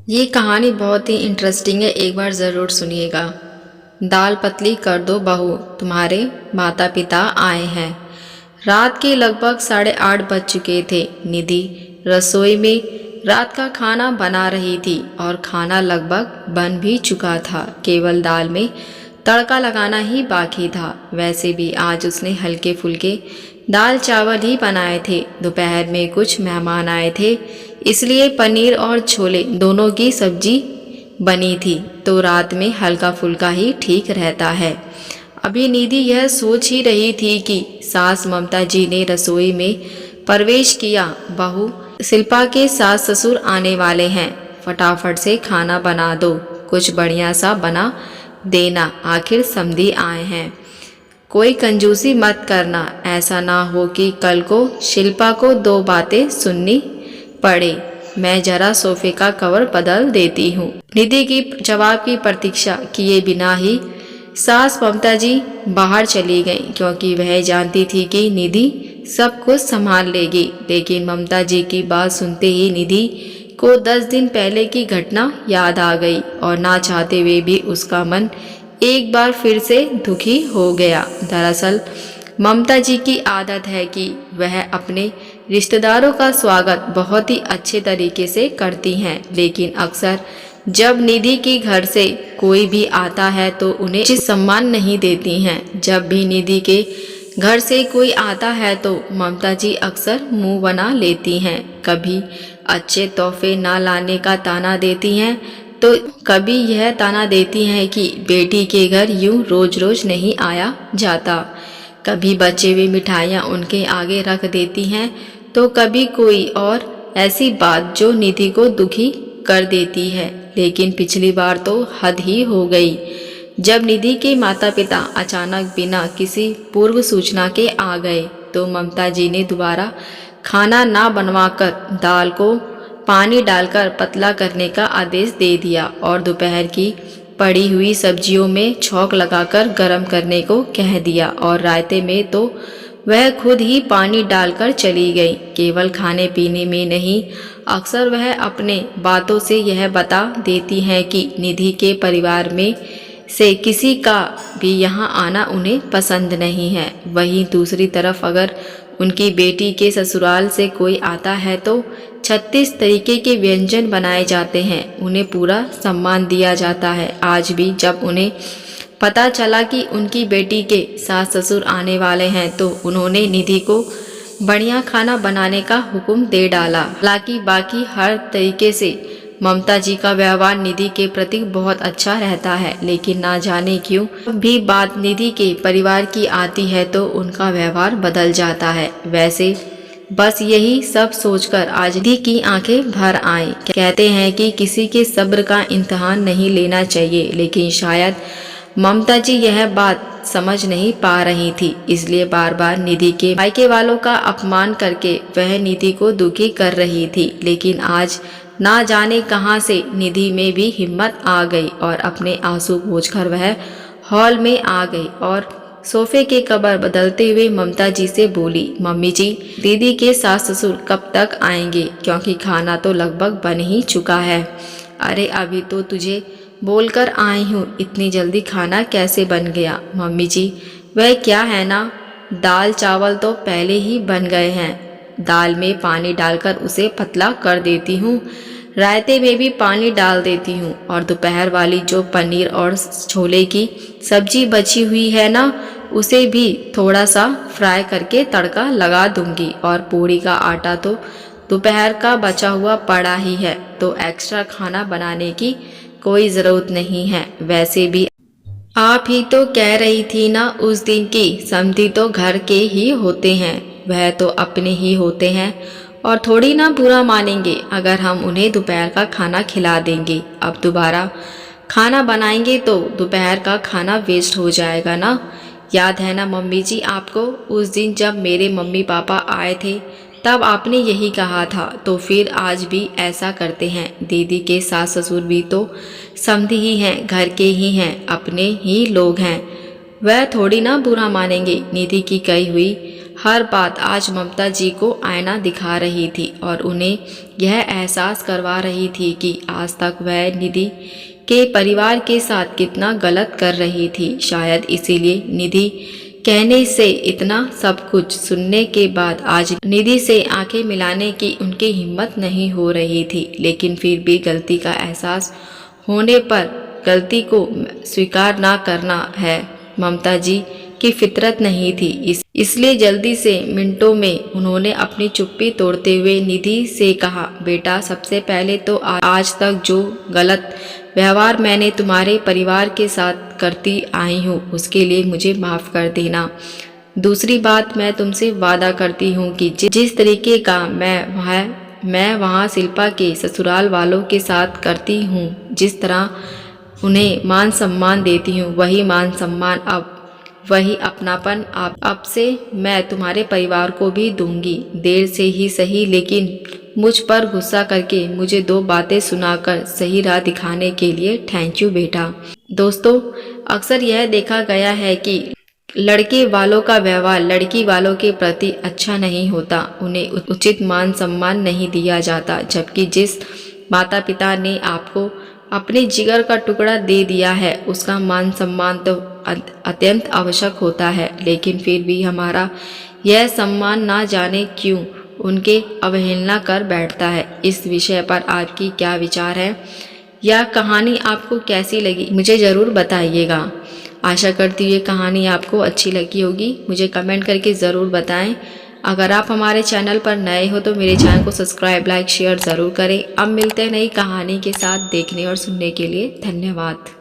ये कहानी बहुत ही इंटरेस्टिंग है, एक बार ज़रूर सुनिएगा। दाल पतली कर दो बहू, तुम्हारे माता पिता आए हैं। रात के लगभग 8:30 बज चुके थे। निधि रसोई में रात का खाना बना रही थी और खाना लगभग बन भी चुका था। केवल दाल में तड़का लगाना ही बाकी था। वैसे भी आज उसने हल्के फुल्के दाल चावल ही बनाए थे। दोपहर में कुछ मेहमान आए थे, इसलिए पनीर और छोले दोनों की सब्जी बनी थी। तो रात में हल्का फुल्का ही ठीक रहता है। अभी निधि यह सोच ही रही थी कि सास ममता जी ने रसोई में प्रवेश किया। बहू शिल्पा के सास ससुर आने वाले हैं, फटाफट से खाना बना दो, कुछ बढ़िया सा बना देना, आखिर समधी आए हैं। कोई कंजूसी मत करना, ऐसा ना हो कि कल को शिल्पा को दो बातें सुननी पड़े। मैं जरा सोफे का कवर बदल देती हूँ। निधि की जवाब की प्रतीक्षा किए बिना ही सास ममता जी बाहर चली गईं, क्योंकि वह जानती थी कि निधि सब कुछ संभाल लेगी। लेकिन ममता जी की बात सुनते ही निधि को 10 दिन पहले की घटना याद आ गई और ना चाहते हुए भी उसका मन एक बार फिर से दुखी हो गया। दरअसल ममता जी की आदत है कि वह अपने रिश्तेदारों का स्वागत बहुत ही अच्छे तरीके से करती हैं, लेकिन अक्सर जब निधि के घर से कोई भी आता है तो उन्हें उचित सम्मान नहीं देती हैं। जब भी निधि के घर से कोई आता है तो ममता जी अक्सर मुंह बना लेती हैं। कभी अच्छे तोहफे ना लाने का ताना देती हैं, तो कभी यह ताना देती हैं कि बेटी के घर यूं रोज रोज नहीं आया जाता। कभी बचे हुए मिठाइयाँ उनके आगे रख देती हैं, तो कभी कोई और ऐसी बात जो निधि को दुखी कर देती है। लेकिन पिछली बार तो हद ही हो गई, जब निधि के माता पिता अचानक बिना किसी पूर्व सूचना के आ गए। तो ममता जी ने दोबारा खाना ना बनवाकर दाल को पानी डालकर पतला करने का आदेश दे दिया और दोपहर की पड़ी हुई सब्जियों में छौंक लगाकर गर्म करने को कह दिया। और रायते में तो वह खुद ही पानी डालकर चली गई। केवल खाने पीने में नहीं, अक्सर वह अपने बातों से यह बता देती हैं कि निधि के परिवार में से किसी का भी यहाँ आना उन्हें पसंद नहीं है। वहीं दूसरी तरफ अगर उनकी बेटी के ससुराल से कोई आता है तो 36 तरीके के व्यंजन बनाए जाते हैं, उन्हें पूरा सम्मान दिया जाता है। आज भी जब उन्हें पता चला कि उनकी बेटी के सास ससुर आने वाले हैं तो उन्होंने निधि को बढ़िया खाना बनाने का हुक्म दे डाला। हालांकि बाकी हर तरीके से ममता जी का व्यवहार निधि के प्रति बहुत अच्छा रहता है, लेकिन ना जाने क्यों जब भी बात निधि के परिवार की आती है तो उनका व्यवहार बदल जाता है। वैसे बस यही सब सोचकर आज निधि की आंखें भर आईं। कहते हैं कि किसी के सब्र का इम्तिहान नहीं लेना चाहिए, लेकिन शायद ममता जी यह बात समझ नहीं पा रही थी, इसलिए बार बार निधि के मायके वालों का अपमान करके वह निधि को दुखी कर रही थी। लेकिन आज ना जाने कहां से निधि में भी हिम्मत आ गई और अपने आंसू पोंछकर वह हॉल में आ गई और सोफे के कवर बदलते हुए ममता जी से बोली, मम्मी जी, दीदी के सास ससुर कब तक आएंगे? क्योंकि खाना तो लगभग बन ही चुका है। अरे अभी तो तुझे बोलकर आई हूँ, इतनी जल्दी खाना कैसे बन गया? मम्मी जी, वह क्या है ना, दाल चावल तो पहले ही बन गए हैं। दाल में पानी डालकर उसे पतला कर देती हूँ, रायते में भी पानी डाल देती हूँ और दोपहर वाली जो पनीर और छोले की सब्जी बची हुई है ना, उसे भी थोड़ा सा फ्राई करके तड़का लगा दूंगी। और पूड़ी का आटा तो दोपहर का बचा हुआ पड़ा ही है, तो एक्स्ट्रा खाना बनाने की कोई ज़रूरत नहीं है। वैसे भी आप ही तो कह रही थी ना उस दिन की समधी तो घर के ही होते हैं, वह तो अपने ही होते हैं और थोड़ी ना बुरा मानेंगे अगर हम उन्हें दोपहर का खाना खिला देंगे। अब दोबारा खाना बनाएंगे तो दोपहर का खाना वेस्ट हो जाएगा ना। याद है ना मम्मी जी आपको, उस दिन जब मेरे मम्मी पापा आए थे तब आपने यही कहा था, तो फिर आज भी ऐसा करते हैं। दीदी के सास ससुर भी तो समधी ही हैं, घर के ही हैं, अपने ही लोग हैं, वह थोड़ी ना बुरा मानेंगे। निधि की कही हुई हर बात आज ममता जी को आईना दिखा रही थी और उन्हें यह एहसास करवा रही थी कि आज तक वह निधि के परिवार के साथ कितना गलत कर रही थी। शायद इसीलिए निधि कहने से इतना सब कुछ सुनने के बाद आज निधि से आंखें मिलाने की उनकी हिम्मत नहीं हो रही थी। लेकिन फिर भी गलती का एहसास होने पर गलती को स्वीकार ना करना है ममता जी की फितरत नहीं थी। इसलिए जल्दी से मिनटों में उन्होंने अपनी चुप्पी तोड़ते हुए निधि से कहा, बेटा सबसे पहले तो आज तक जो गलत व्यवहार मैंने तुम्हारे परिवार के साथ करती आई हूँ उसके लिए मुझे माफ़ कर देना। दूसरी बात, मैं तुमसे वादा करती हूँ कि जिस तरीके का मैं वहाँ शिल्पा के ससुराल वालों के साथ करती हूँ, जिस तरह उन्हें मान सम्मान देती हूँ, वही मान सम्मान वही अपनापन अब से मैं तुम्हारे परिवार को भी दूंगी। देर से ही सही, लेकिन मुझ पर गुस्सा करके मुझे 2 बातें सुनाकर सही राह दिखाने के लिए थैंक यू बेटा। दोस्तों, अक्सर यह देखा गया है कि लड़के वालों का व्यवहार लड़की वालों के प्रति अच्छा नहीं होता, उन्हें उचित मान सम्मान नहीं दिया जाता। जबकि जिस माता पिता ने आपको अपने जिगर का टुकड़ा दे दिया है उसका मान सम्मान तो अत्यंत आवश्यक होता है। लेकिन फिर भी हमारा यह सम्मान ना जाने क्यों उनके अवहेलना कर बैठता है। इस विषय पर आपकी क्या विचार है? यह कहानी आपको कैसी लगी मुझे ज़रूर बताइएगा। आशा करती हूँ ये कहानी आपको अच्छी लगी होगी। मुझे कमेंट करके ज़रूर बताएं। अगर आप हमारे चैनल पर नए हो तो मेरे चैनल को सब्सक्राइब, लाइक, शेयर ज़रूर करें। अब मिलते हैं नई कहानी के साथ। देखने और सुनने के लिए धन्यवाद।